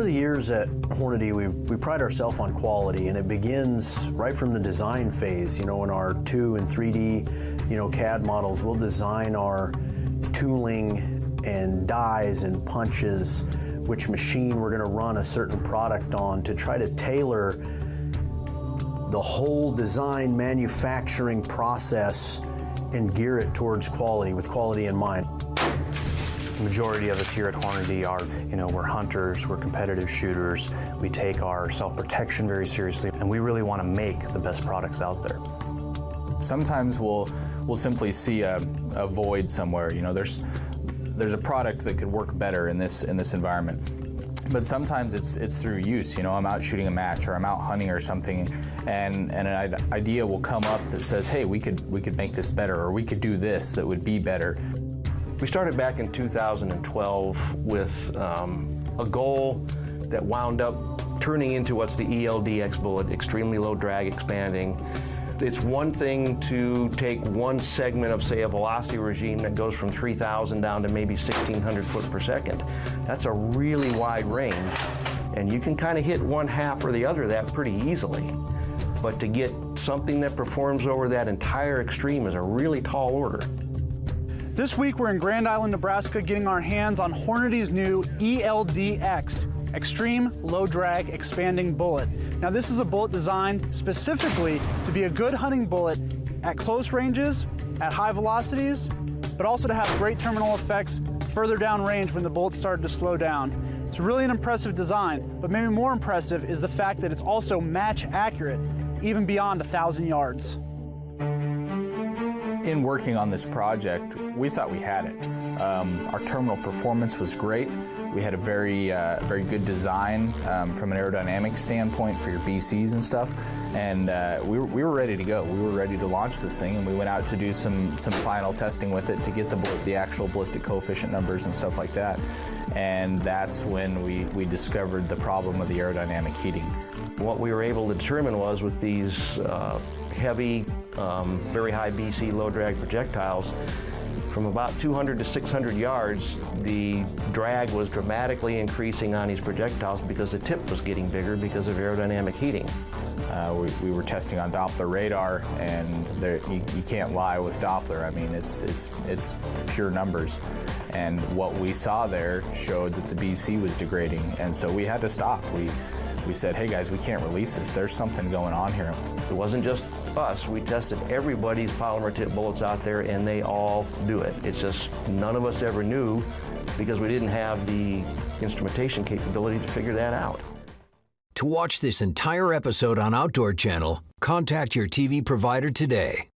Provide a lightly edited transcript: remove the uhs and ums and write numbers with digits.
the years at Hornady, we pride ourselves on quality, and it begins right from the design phase. You know, in our 2 and 3D, CAD models, we'll design our tooling and dies and punches, which machine we're going to run a certain product on, to try to tailor the whole design manufacturing process and gear it towards quality, with quality in mind. The majority of us here at Hornady are, we're hunters, we're competitive shooters. We take our self-protection very seriously, and we really want to make the best products out there. Sometimes we'll simply see a void somewhere. There's a product that could work better in this environment. But sometimes it's through use. I'm out shooting a match, or I'm out hunting or something, and an idea will come up that says, hey, we could make this better, or we could do this that would be better. We started back in 2012 with a goal that wound up turning into what's the ELD-X bullet, extremely low drag expanding. It's one thing to take one segment of, say, a velocity regime that goes from 3,000 down to maybe 1,600 foot per second. That's a really wide range, and you can kind of hit one half or the other of that pretty easily. But to get something that performs over that entire extreme is a really tall order. This week we're in Grand Island, Nebraska, getting our hands on Hornady's new ELD-X, Extreme Low Drag Expanding Bullet. Now, this is a bullet designed specifically to be a good hunting bullet at close ranges, at high velocities, but also to have great terminal effects further down range when the bullet started to slow down. It's really an impressive design, but maybe more impressive is the fact that it's also match accurate, even beyond 1,000 yards. In working on this project, we thought we had it. Our terminal performance was great. We had a very good design from an aerodynamic standpoint for your BCs and stuff, and we were ready to go. We were ready to launch this thing, and we went out to do some final testing with it to get the actual ballistic coefficient numbers and stuff like that. And that's when we discovered the problem of the aerodynamic heating. What we were able to determine was, with these heavy, very high BC low drag projectiles, from about 200 to 600 yards, the drag was dramatically increasing on these projectiles because the tip was getting bigger because of aerodynamic heating. We were testing on Doppler radar, and you can't lie with Doppler. I mean, it's pure numbers. And what we saw there showed that the BC was degrading, and so we had to stop. We said, hey guys, we can't release this. There's something going on here. It wasn't just us. We tested everybody's polymer tip bullets out there, and they all do it. It's just none of us ever knew, because we didn't have the instrumentation capability to figure that out. To watch this entire episode on Outdoor Channel, contact your TV provider today.